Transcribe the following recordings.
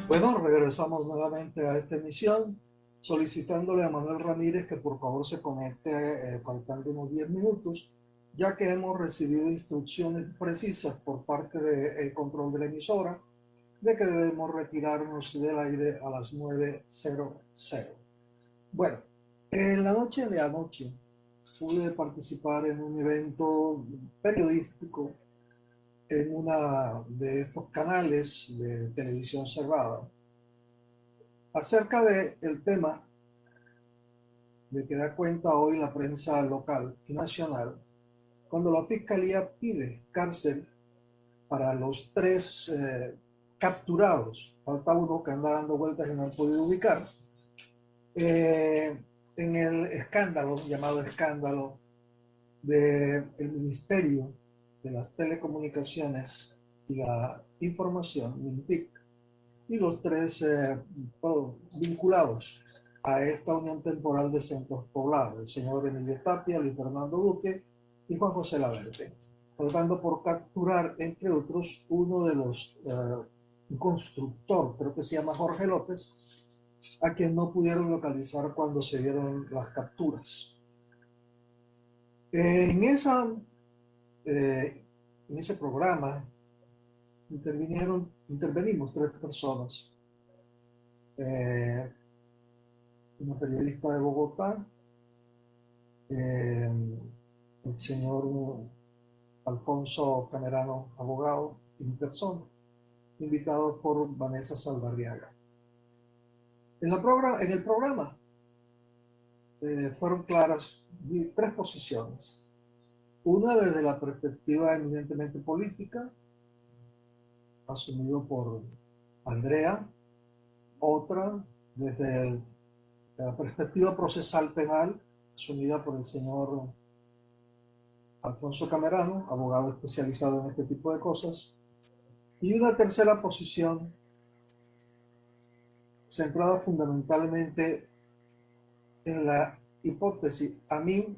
Bueno, regresamos nuevamente a esta emisión, solicitándole a Manuel Ramírez que por favor se conecte faltando unos 10 minutos, ya que hemos recibido instrucciones precisas por parte del control de la emisora de que debemos retirarnos del aire a las 9:00. Bueno, en la noche de anoche pude participar en un evento periodístico en una de estos canales de televisión cerrada acerca del tema de que da cuenta hoy la prensa local y nacional, cuando la Fiscalía pide cárcel para los tres capturados, falta uno que anda dando vueltas y no han podido ubicar, en el escándalo, llamado escándalo, del Ministerio de las Telecomunicaciones y la Información, MINTIC, y los tres vinculados a esta unión temporal de centros poblados, el señor Emilio Tapia, Luis Fernando Duque y Juan José Laverde, tratando por capturar, entre otros, uno de los, un constructor, creo que se llama Jorge López, a quien no pudieron localizar cuando se dieron las capturas. En, esa, en ese programa intervenimos tres personas. Una periodista de Bogotá, el señor Alfonso Camerano, abogado, en persona, invitados por Vanessa Saldarriaga. En el programa fueron claras tres posiciones. Una desde la perspectiva eminentemente política, asumido por Andrea. Otra desde la perspectiva procesal penal, asumida por el señor Alfonso Camerano, abogado especializado en este tipo de cosas. Y una tercera posición centrada fundamentalmente en la hipótesis: a mí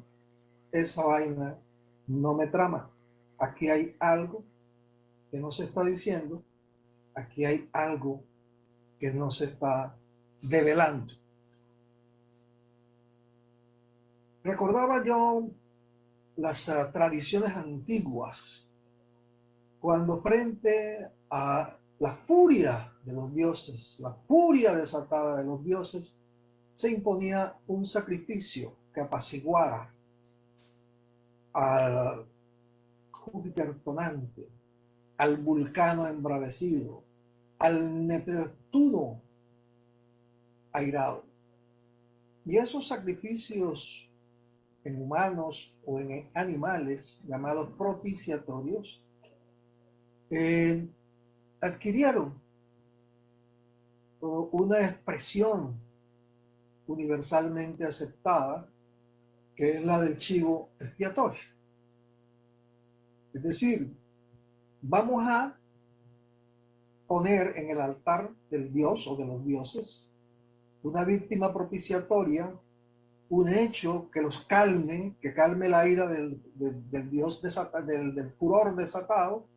esa vaina no me trama. Aquí hay algo que no se está diciendo, aquí hay algo que no se está develando. Recordaba yo las tradiciones antiguas, cuando frente a la furia de los dioses, la furia desatada de los dioses, se imponía un sacrificio que apaciguara al Júpiter tonante, al Vulcano embravecido, al Neptuno airado. Y esos sacrificios en humanos o en animales, llamados propiciatorios, adquirieron una expresión universalmente aceptada, que es la del chivo expiatorio. Es decir, vamos a poner en el altar del dios o de los dioses una víctima propiciatoria, un hecho que los calme, que calme la ira del dios del furor desatado,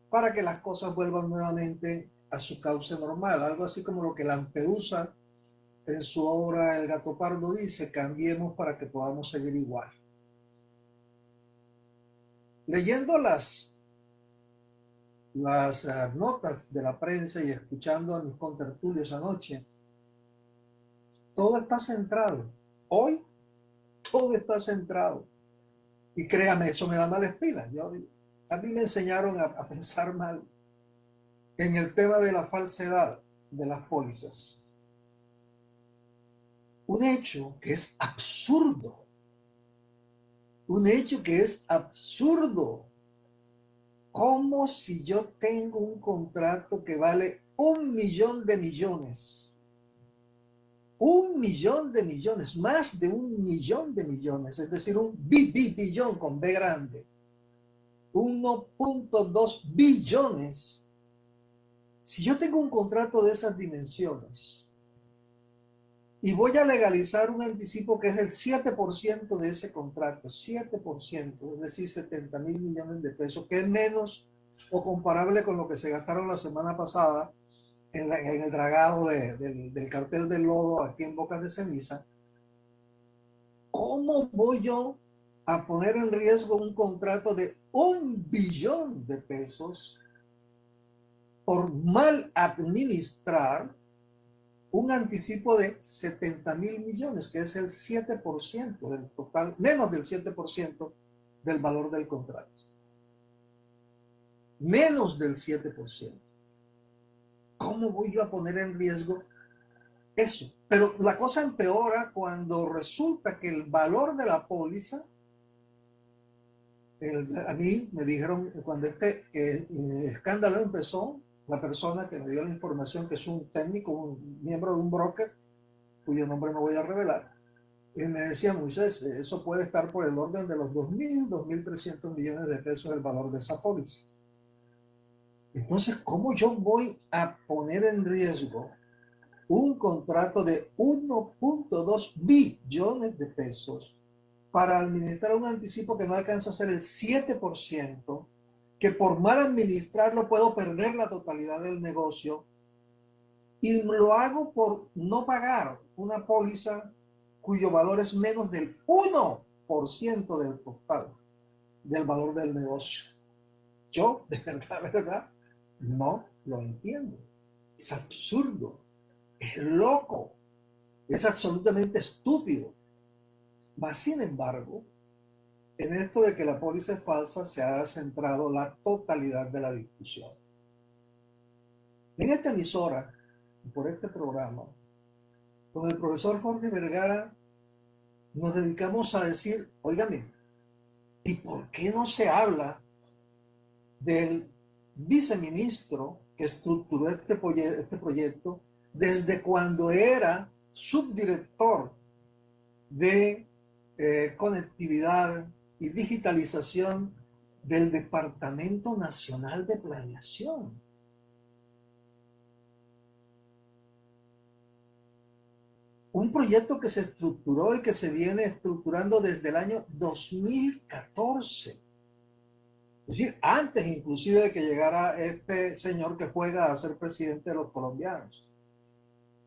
para que las cosas vuelvan nuevamente a su cauce normal. Algo así como lo que Lampedusa en su obra El gato pardo dice: cambiemos para que podamos seguir igual. Leyendo las notas de la prensa y escuchando a mis contertulios anoche, todo está centrado. Hoy todo está centrado. Y créame, eso me da mala espina. A mí me enseñaron a pensar mal en el tema de la falsedad de las pólizas. Un hecho que es absurdo. Un hecho que es absurdo. Como si yo tengo un contrato que vale 1.000.000 de millones. 1.000.000 de millones, más de 1.000.000 de millones, es decir, un billón con B grande. 1.2 billones. Si yo tengo un contrato de esas dimensiones y voy a legalizar un anticipo que es el 7% de ese contrato, 7%, es decir, 70.000 millones de pesos, que es menos o comparable con lo que se gastaron la semana pasada en el dragado del cartel del lodo aquí en Bocas de Ceniza, ¿cómo voy yo a poner en riesgo un contrato de 1 billón de pesos por mal administrar un anticipo de 70.000 millones, que es el 7% del total, menos del 7% del valor del contrato? Menos del 7%. ¿Cómo voy yo a poner en riesgo eso? Pero la cosa empeora cuando resulta que el valor de la póliza, a mí me dijeron cuando este escándalo empezó, la persona que me dio la información, que es un técnico, un miembro de un broker, cuyo nombre no voy a revelar, me decía: Moisés, eso puede estar por el orden de los 2.300 millones de pesos el valor de esa póliza. Entonces, ¿cómo yo voy a poner en riesgo un contrato de 1.2 billones de pesos para administrar un anticipo que no alcanza a ser el 7%, que por mal administrarlo puedo perder la totalidad del negocio, y lo hago por no pagar una póliza cuyo valor es menos del 1% del total del valor del negocio? Yo, de verdad, no lo entiendo. Es absurdo, es loco, es absolutamente estúpido. Mas, sin embargo, en esto de que la póliza es falsa se ha centrado la totalidad de la discusión. En esta emisora, por este programa, con el profesor Jorge Vergara, nos dedicamos a decir: óigame, ¿y por qué no se habla del viceministro que estructuró este proyecto desde cuando era subdirector de conectividad y digitalización del Departamento Nacional de Planeación? Un proyecto que se estructuró y que se viene estructurando desde el año 2014. Es decir, antes inclusive de que llegara este señor que juega a ser presidente de los colombianos.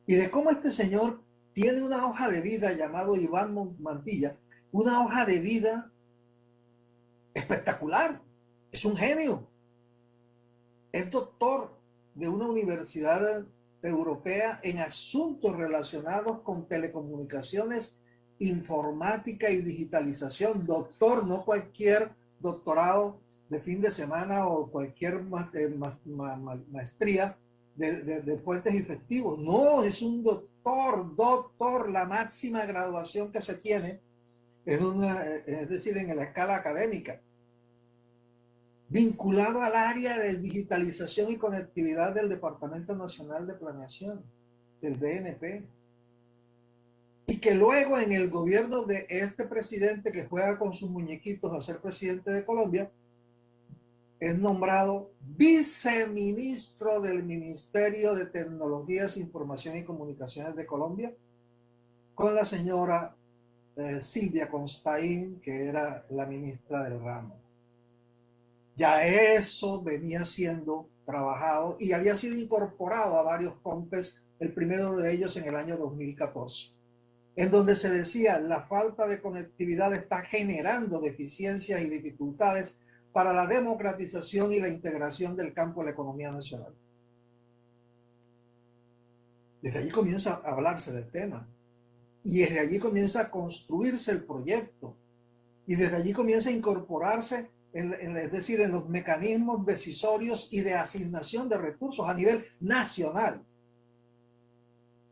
Y de cómo este señor tiene una hoja de vida llamado Iván Mantilla, una hoja de vida espectacular. Es un genio. Es doctor de una universidad europea en asuntos relacionados con telecomunicaciones, informática y digitalización. Doctor, no cualquier doctorado de fin de semana o cualquier maestría de puentes y festivos. No, es un doctor, la máxima graduación que se tiene es decir, en la escala académica, vinculado al área de digitalización y conectividad del Departamento Nacional de Planeación, del DNP, y que luego en el gobierno de este presidente que juega con sus muñequitos a ser presidente de Colombia, es nombrado viceministro del Ministerio de Tecnologías, Información y Comunicaciones de Colombia, con la señora Silvia Constaín, que era la ministra del ramo. Ya eso venía siendo trabajado y había sido incorporado a varios COMPES, el primero de ellos en el año 2014, en donde se decía: la falta de conectividad está generando deficiencias y dificultades para la democratización y la integración del campo de la economía nacional. Desde allí comienza a hablarse del tema y desde allí comienza a construirse el proyecto y desde allí comienza a incorporarse es decir, en los mecanismos decisorios y de asignación de recursos a nivel nacional,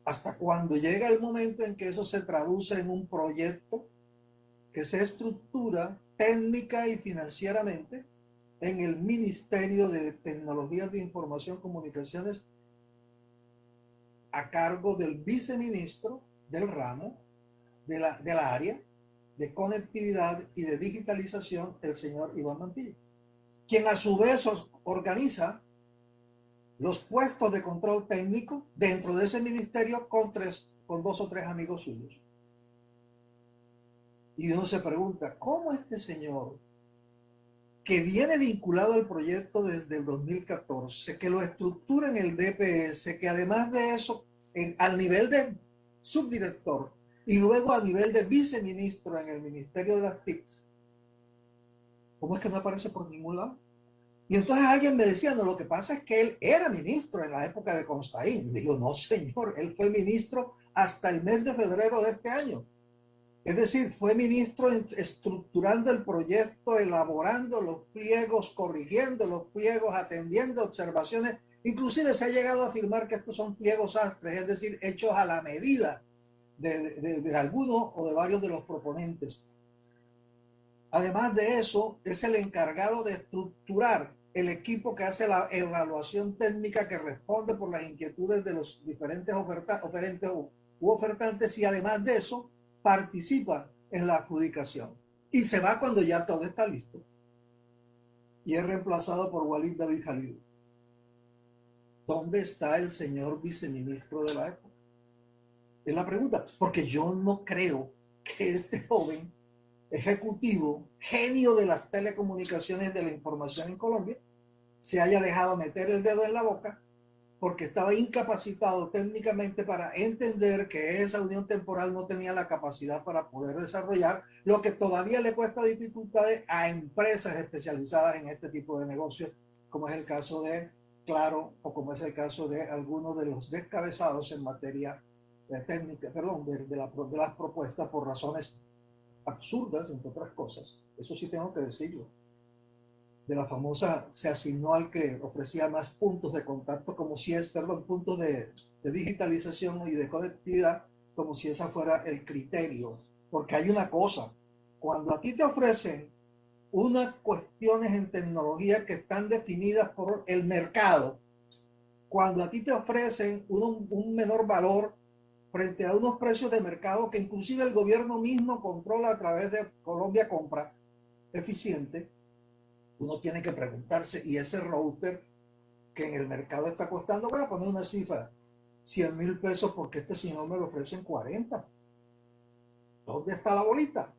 hasta cuando llega el momento en que eso se traduce en un proyecto que se estructura técnica y financieramente en el Ministerio de Tecnologías de Información y Comunicaciones, a cargo del viceministro del ramo de la área de conectividad y de digitalización, el señor Iván Mantilla, quien a su vez organiza los puestos de control técnico dentro de ese ministerio con 2 o 3 amigos suyos. Y uno se pregunta: ¿cómo este señor que viene vinculado al proyecto desde el 2014, que lo estructura en el DPS, que además de eso, al nivel de subdirector y luego a nivel de viceministro en el Ministerio de las TICs, ¿cómo es que no aparece por ningún lado? Y entonces alguien me decía, no, lo que pasa es que él era ministro en la época de Constaín. Digo, no, señor, él fue ministro hasta el mes de febrero de este año. Es decir, fue ministro estructurando el proyecto, elaborando los pliegos, corrigiendo los pliegos, atendiendo observaciones. Inclusive se ha llegado a afirmar que estos son pliegos sastres, es decir, hechos a la medida de algunos o de varios de los proponentes. Además de eso, es el encargado de estructurar el equipo que hace la evaluación técnica, que responde por las inquietudes de los diferentes ofertantes, y además de eso participa en la adjudicación y se va cuando ya todo está listo y es reemplazado por Walid David Jalil. ¿Dónde está el señor viceministro de la época? Es la pregunta, porque yo no creo que este joven ejecutivo, genio de las telecomunicaciones, de la información en Colombia, se haya dejado meter el dedo en la boca porque estaba incapacitado técnicamente para entender que esa unión temporal no tenía la capacidad para poder desarrollar lo que todavía le cuesta dificultades a empresas especializadas en este tipo de negocios, como es el caso de Claro o como es el caso de algunos de los descabezados en materia técnica, perdón, de las propuestas por razones absurdas, entre otras cosas. Eso sí tengo que decirlo. De la famosa, se asignó al que ofrecía más puntos de contacto, como si es, perdón, puntos de digitalización y de conectividad, como si esa fuera el criterio. Porque hay una cosa, cuando a ti te ofrecen unas cuestiones en tecnología que están definidas por el mercado, cuando a ti te ofrecen un menor valor frente a unos precios de mercado que inclusive el gobierno mismo controla a través de Colombia Compra Eficiente, uno tiene que preguntarse, ¿y ese router que en el mercado está costando? Voy a poner una cifra, 100,000 pesos, porque este señor me lo ofrece en 40. ¿Dónde está la bolita?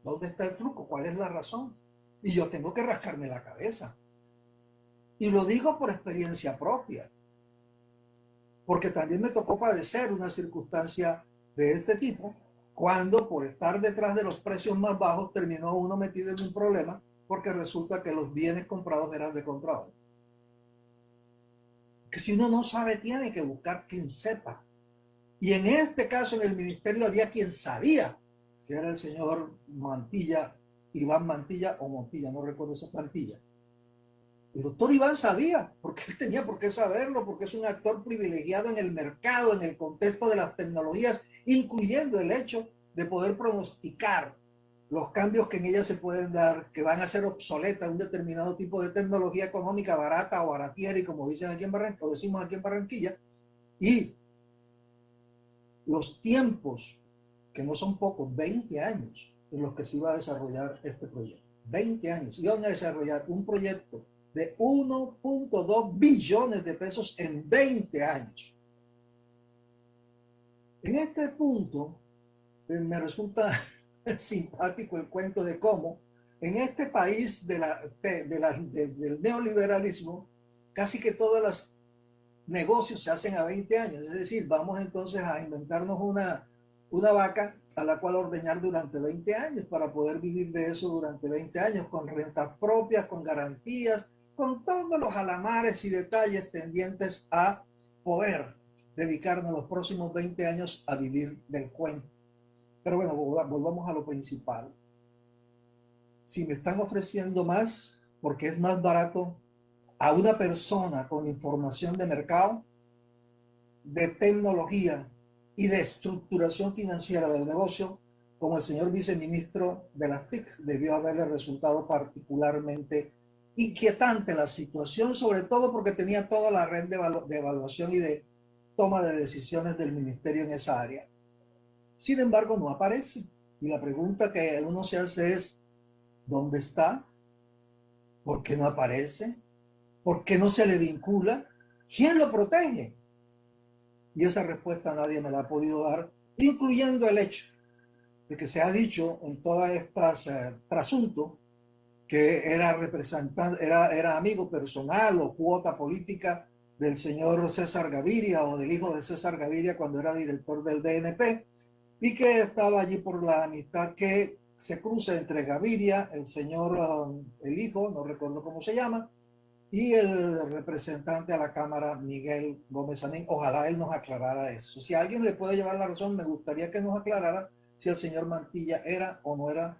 ¿Dónde está el truco? ¿Cuál es la razón? Y yo tengo que rascarme la cabeza. Y lo digo por experiencia propia, porque también me tocó padecer una circunstancia de este tipo, cuando por estar detrás de los precios más bajos terminó uno metido en un problema, porque resulta que los bienes comprados eran de contrabando. Que si uno no sabe, tiene que buscar quien sepa. Y en este caso, en el ministerio había quien sabía, que era el señor Mantilla, Iván Mantilla o Montilla, no recuerdo esa plantilla. El doctor Iván sabía, porque él tenía por qué saberlo, porque es un actor privilegiado en el mercado, en el contexto de las tecnologías, incluyendo el hecho de poder pronosticar los cambios que en ellas se pueden dar, que van a ser obsoletas un determinado tipo de tecnología económica barata o baratiera, y como dicen aquí en Barranquilla, o decimos aquí en Barranquilla, y los tiempos, que no son pocos, 20 años en los que se iba a desarrollar este proyecto. 20 años. Iban a desarrollar un proyecto de 1.2 billones de pesos en 20 años. En este punto, me resulta simpático el cuento de cómo en este país del neoliberalismo, casi que todos los negocios se hacen a 20 años. Es decir, vamos entonces a inventarnos una vaca a la cual ordeñar durante 20 años para poder vivir de eso durante 20 años, con rentas propias, con garantías, con todos los alamares y detalles tendientes a poder dedicarnos los próximos 20 años a vivir del cuento. Pero bueno, volvamos a lo principal. Si me están ofreciendo más porque es más barato a una persona con información de mercado, de tecnología y de estructuración financiera del negocio, como el señor viceministro de las TIC, debió haberle resultado particularmente inquietante la situación, sobre todo porque tenía toda la red de evaluación y de toma de decisiones del ministerio en esa área. Sin embargo, no aparece. Y la pregunta que uno se hace es, ¿dónde está? ¿Por qué no aparece? ¿Por qué no se le vincula? ¿Quién lo protege? Y esa respuesta nadie me la ha podido dar, incluyendo el hecho de que se ha dicho en todas estas trasuntos que era representante, era amigo personal o cuota política del señor César Gaviria o del hijo de César Gaviria cuando era director del DNP, y que estaba allí por la amistad que se cruza entre Gaviria, el señor, el hijo, no recuerdo cómo se llama, y el representante a la Cámara, Miguel Gómez Anín. Ojalá él nos aclarara eso. Si alguien le puede llevar la razón, me gustaría que nos aclarara si el señor Mantilla era o no era,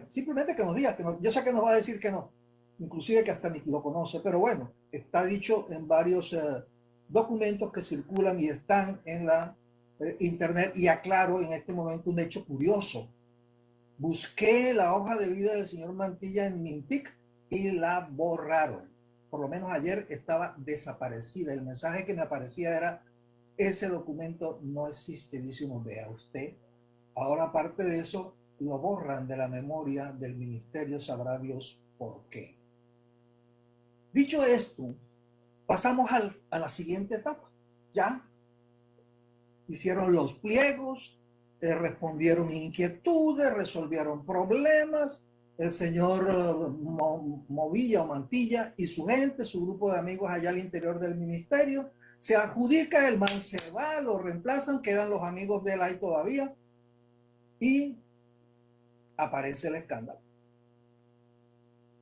simplemente que nos diga, que no, yo sé que nos va a decir que no, inclusive que hasta ni lo conoce, pero bueno, está dicho en varios documentos que circulan y están en la internet. Y aclaro en este momento un hecho curioso. Busqué la hoja de vida del señor Mantilla en Mintic y la borraron. Por lo menos ayer estaba desaparecida. El mensaje que me aparecía era: ese documento no existe. Dice uno, vea usted. Ahora, aparte de eso, lo borran de la memoria del ministerio, sabrá Dios por qué. Dicho esto, pasamos a la siguiente etapa. Ya hicieron los pliegos, respondieron inquietudes, resolvieron problemas. El señor Movilla o Mantilla y su gente, su grupo de amigos allá al interior del ministerio, se adjudica, el man se va, lo reemplazan, quedan los amigos de él ahí todavía y aparece el escándalo.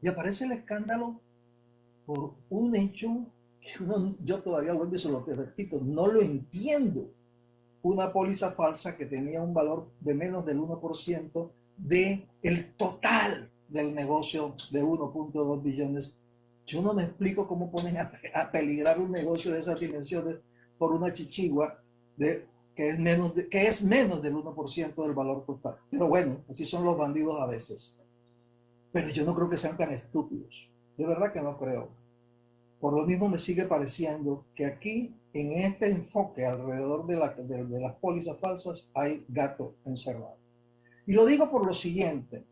Y aparece el escándalo por un hecho que yo todavía vuelvo y se lo repito, no lo entiendo. Una póliza falsa que tenía un valor de menos del 1% del total del negocio de 1.2 billones. Yo no me explico cómo ponen a peligrar un negocio de esas dimensiones por una chichigua que es menos del 1% del valor total. Pero bueno, así son los bandidos a veces. Pero yo no creo que sean tan estúpidos. De verdad que no creo. Por lo mismo me sigue pareciendo que aquí, en este enfoque alrededor de las pólizas falsas, hay gato encerrado. Y lo digo por lo siguiente,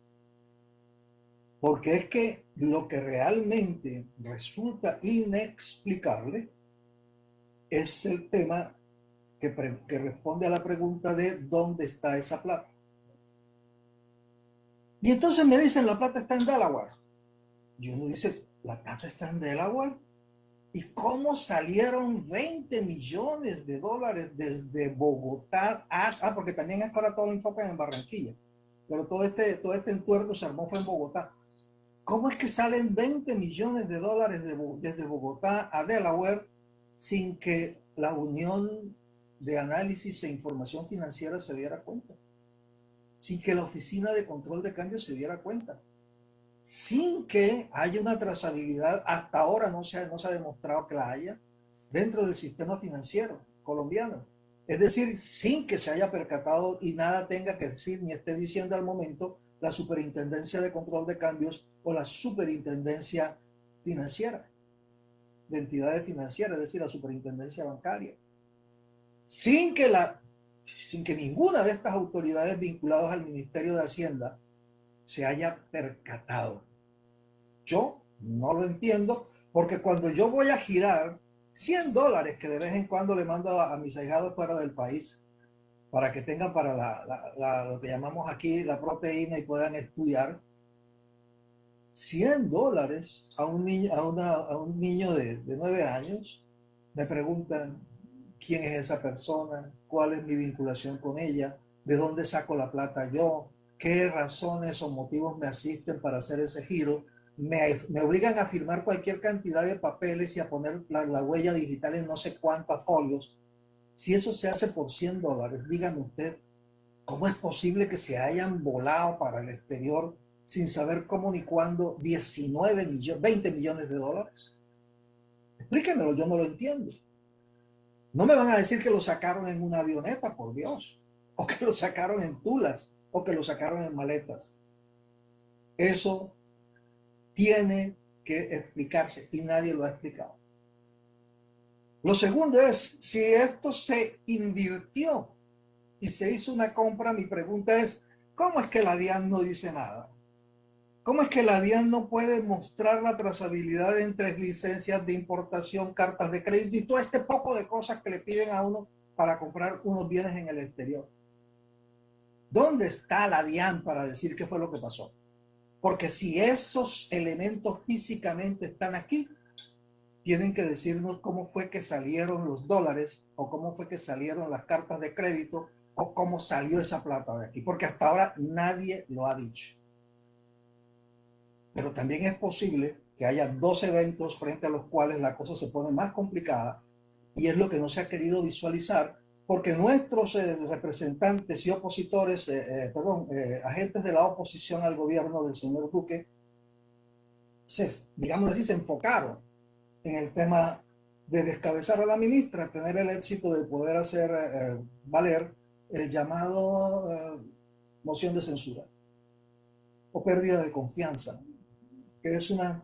porque es que lo que realmente resulta inexplicable es el tema que responde a la pregunta de ¿dónde está esa plata? Y entonces me dicen, la plata está en Delaware. Y uno dice, ¿la plata está en Delaware? ¿Y cómo salieron 20 millones de dólares desde Bogotá porque también es para todo el enfoque en Barranquilla, pero todo este entuerto se armó fue en Bogotá? ¿Cómo es que salen 20 millones de dólares desde Bogotá a Delaware sin que la Unión de Análisis e Información Financiera se diera cuenta? Sin que la Oficina de Control de Cambio se diera cuenta, sin que haya una trazabilidad, hasta ahora no se ha demostrado que la haya, dentro del sistema financiero colombiano. Es decir, sin que se haya percatado y nada tenga que decir ni esté diciendo al momento la Superintendencia de Control de Cambios o la Superintendencia Financiera, de entidades financieras, es decir, la Superintendencia Bancaria. Sin que ninguna de estas autoridades vinculadas al Ministerio de Hacienda se haya percatado. Yo no lo entiendo, porque cuando yo voy a girar $100 que de vez en cuando le mando a mis ahijados fuera del país para que tengan para lo que llamamos aquí la proteína y puedan estudiar, $100 a un niño, a un niño de 9 años, me preguntan quién es esa persona, cuál es mi vinculación con ella, de dónde saco la plata yo, qué razones o motivos me asisten para hacer ese giro. Me obligan a firmar cualquier cantidad de papeles y a poner la huella digital en no sé cuántos folios. Si eso se hace por $100, dígame usted, ¿cómo es posible que se hayan volado para el exterior sin saber cómo ni cuándo 20 millones de dólares? Explíquemelo, yo no lo entiendo. No me van a decir que lo sacaron en una avioneta, por Dios, o que lo sacaron en tulas, o que lo sacaron en maletas. Eso tiene que explicarse y nadie lo ha explicado. Lo segundo es, si esto se invirtió y se hizo una compra, mi pregunta es, ¿cómo es que la DIAN no dice nada? ¿Cómo es que la DIAN no puede mostrar la trazabilidad entre licencias de importación, cartas de crédito y todo este poco de cosas que le piden a uno para comprar unos bienes en el exterior? ¿Dónde está la DIAN para decir qué fue lo que pasó? Porque si esos elementos físicamente están aquí, tienen que decirnos cómo fue que salieron los dólares o cómo fue que salieron las cartas de crédito o cómo salió esa plata de aquí, porque hasta ahora nadie lo ha dicho. Pero también es posible que haya dos eventos frente a los cuales la cosa se pone más complicada y es lo que no se ha querido visualizar porque nuestros representantes y opositores, agentes de la oposición al gobierno del señor Duque, digamos así, se enfocaron en el tema de descabezar a la ministra, tener el éxito de poder hacer valer el llamado moción de censura o pérdida de confianza, que es una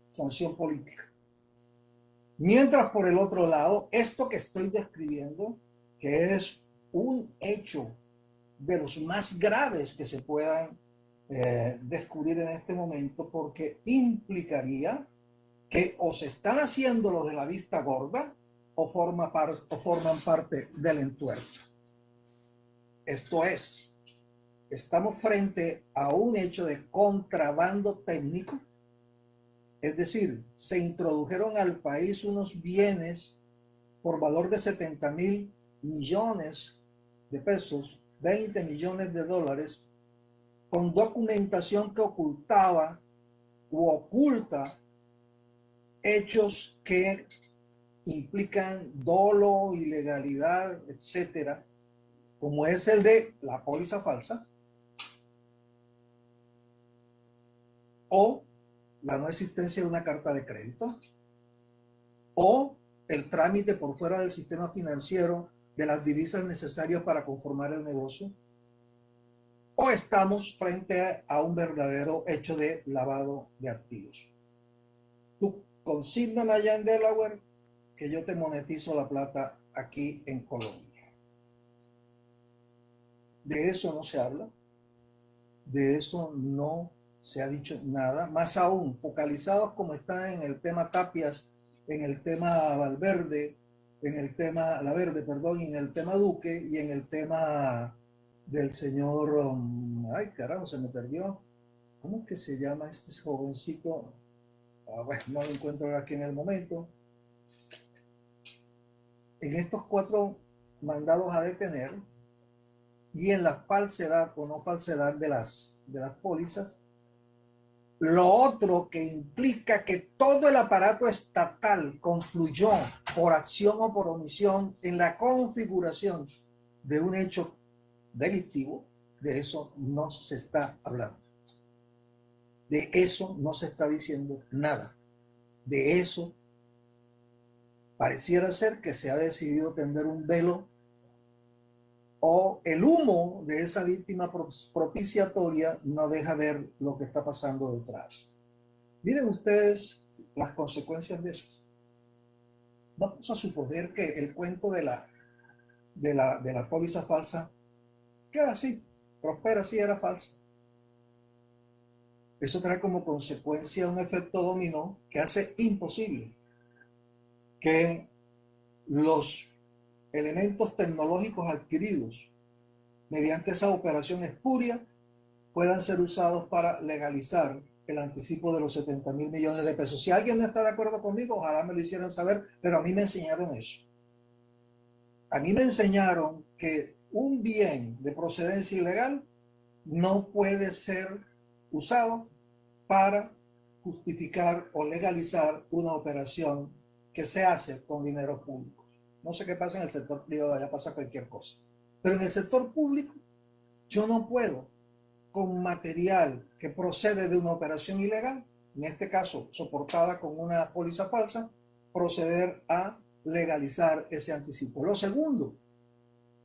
sanción política. Mientras por el otro lado, esto que estoy describiendo, que es un hecho de los más graves que se puedan descubrir en este momento, porque implicaría que o se están haciendo los de la vista gorda o forman parte del entuerto. Esto es, estamos frente a un hecho de contrabando técnico, es decir, se introdujeron al país unos bienes por valor de 70.000 millones de pesos, 20 millones de dólares, con documentación que ocultaba u oculta hechos que implican dolo, ilegalidad, etcétera, como es el de la póliza falsa o la no existencia de una carta de crédito o el trámite por fuera del sistema financiero de las divisas necesarias para conformar el negocio, o estamos frente a un verdadero hecho de lavado de activos. Tú consígname allá en Delaware que yo te monetizo la plata aquí en Colombia. De eso no se habla, de eso no se ha dicho nada, más aún focalizados como están en el tema Tapias, en el tema Valverde, en el tema Laverde, perdón, y en el tema Duque y en el tema del señor, ay carajo, se me perdió, ¿cómo que se llama este jovencito? Bueno, no lo encuentro aquí en el momento. En estos 4 mandados a detener y en la falsedad o no falsedad de las pólizas. Lo otro que implica que todo el aparato estatal confluyó por acción o por omisión en la configuración de un hecho delictivo, de eso no se está hablando. De eso no se está diciendo nada. De eso pareciera ser que se ha decidido tender un velo o el humo de esa víctima propiciatoria no deja ver lo que está pasando detrás. Miren ustedes las consecuencias de eso. Vamos a suponer que el cuento de la póliza falsa queda así, prospera así, era falsa. Eso trae como consecuencia un efecto dominó que hace imposible que los elementos tecnológicos adquiridos mediante esa operación espuria puedan ser usados para legalizar el anticipo de los 70.000 millones de pesos. Si alguien no está de acuerdo conmigo, ojalá me lo hicieran saber, pero a mí me enseñaron eso. A mí me enseñaron que un bien de procedencia ilegal no puede ser usado para justificar o legalizar una operación que se hace con dinero público. No sé qué pasa en el sector privado, allá pasa cualquier cosa. Pero en el sector público, yo no puedo, con material que procede de una operación ilegal, en este caso soportada con una póliza falsa, proceder a legalizar ese anticipo. Lo segundo,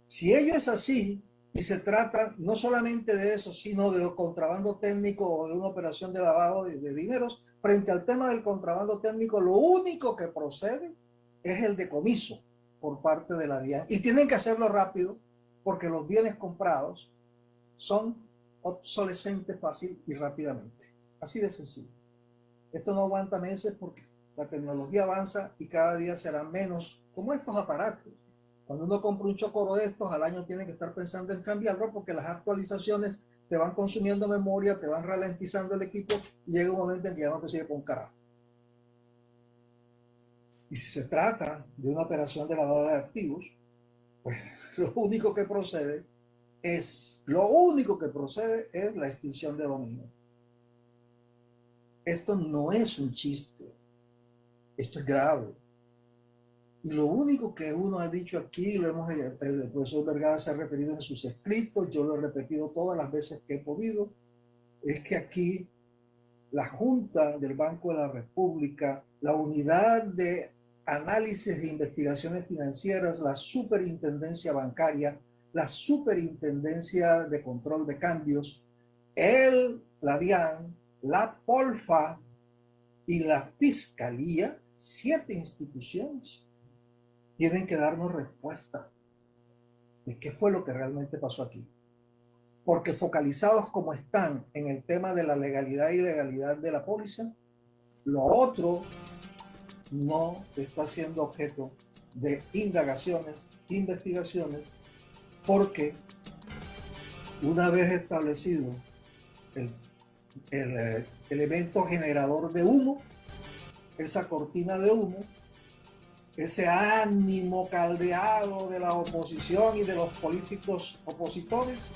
si ello es así y se trata no solamente de eso, sino de contrabando técnico o de una operación de lavado de dineros, frente al tema del contrabando técnico, lo único que procede es el decomiso por parte de la DIAN. Y tienen que hacerlo rápido porque los bienes comprados son obsolescentes fácil y rápidamente. Así de sencillo. Esto no aguanta meses porque la tecnología avanza y cada día será menos como estos aparatos. Cuando uno compra un chocoro de estos, al año tiene que estar pensando en cambiarlo porque las actualizaciones te van consumiendo memoria, te van ralentizando el equipo y llega un momento en que ya no te sirve con carajo. Y si se trata de una operación de lavado de activos, pues lo único que procede es la extinción de dominio. Esto no es un chiste, esto es grave. Y lo único que uno ha dicho aquí, el profesor Vergara se ha referido en sus escritos, yo lo he repetido todas las veces que he podido, es que aquí la Junta del Banco de la República, la Unidad de Análisis de Investigaciones Financieras, la Superintendencia Bancaria, la Superintendencia de Control de Cambios, la DIAN, la POLFA y la Fiscalía, 7 instituciones, tienen que darnos respuesta de qué fue lo que realmente pasó aquí. Porque focalizados como están en el tema de la legalidad y ilegalidad de la póliza, lo otro no está siendo objeto de indagaciones, investigaciones, porque una vez establecido el elemento generador de humo, esa cortina de humo, ese ánimo caldeado de la oposición y de los políticos opositores,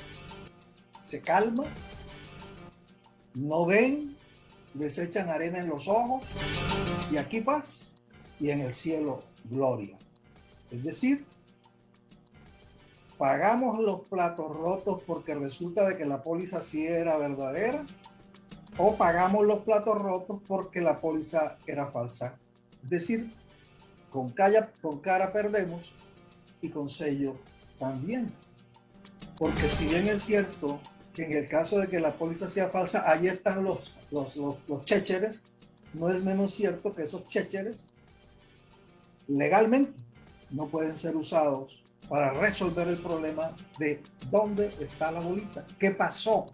se calma, no ven, les echan arena en los ojos y aquí paz y en el cielo gloria. Es decir, pagamos los platos rotos porque resulta de que la póliza sí era verdadera, o pagamos los platos rotos porque la póliza era falsa. Es decir, con cara perdemos y con sello también. Porque si bien es cierto que en el caso de que la póliza sea falsa, ahí están los chécheres, no es menos cierto que esos chécheres legalmente no pueden ser usados para resolver el problema de dónde está la bolita, qué pasó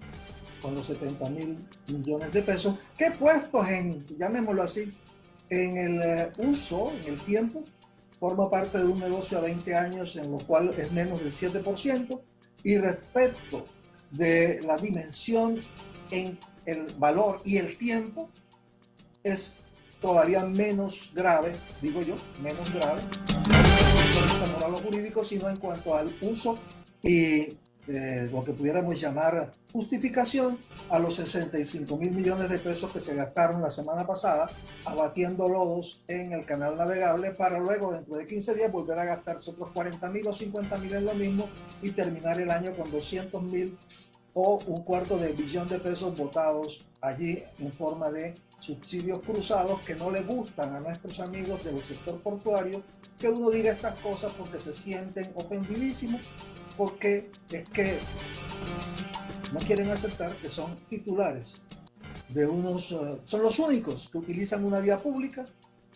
con los 70.000 millones de pesos que puestos en, llamémoslo así, en el uso, en el tiempo, forma parte de un negocio a 20 años en lo cual es menos del 7%, y respecto de la dimensión en el valor y el tiempo es todavía menos grave, digo yo, menos grave, no moral o jurídico, sino en cuanto al uso y lo que pudiéramos llamar justificación a los 65.000 millones de pesos que se gastaron la semana pasada abatiendo lodos en el canal navegable para luego dentro de 15 días volver a gastarse otros 40.000 o 50.000 en lo mismo y terminar el año con 200.000 o $250 millones de pesos botados allí en forma de subsidios cruzados que no le gustan a nuestros amigos del sector portuario que uno diga estas cosas porque se sienten ofendidísimos, porque es que no quieren aceptar que son titulares de unos, son los únicos que utilizan una vía pública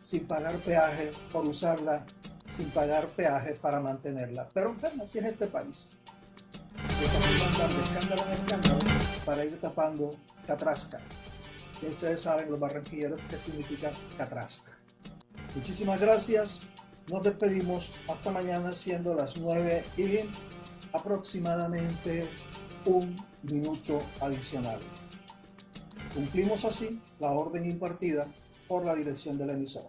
sin pagar peaje por usarla, sin pagar peaje para mantenerla. Pero bueno, así es este país. Estamos andando de escándalo en escándalo para ir tapando catrasca. Y ustedes saben, los barranquilleros, qué significa catrasca. Muchísimas gracias. Nos despedimos hasta mañana, siendo las 9 y aproximadamente un minuto adicional. Cumplimos así la orden impartida por la dirección de la emisora.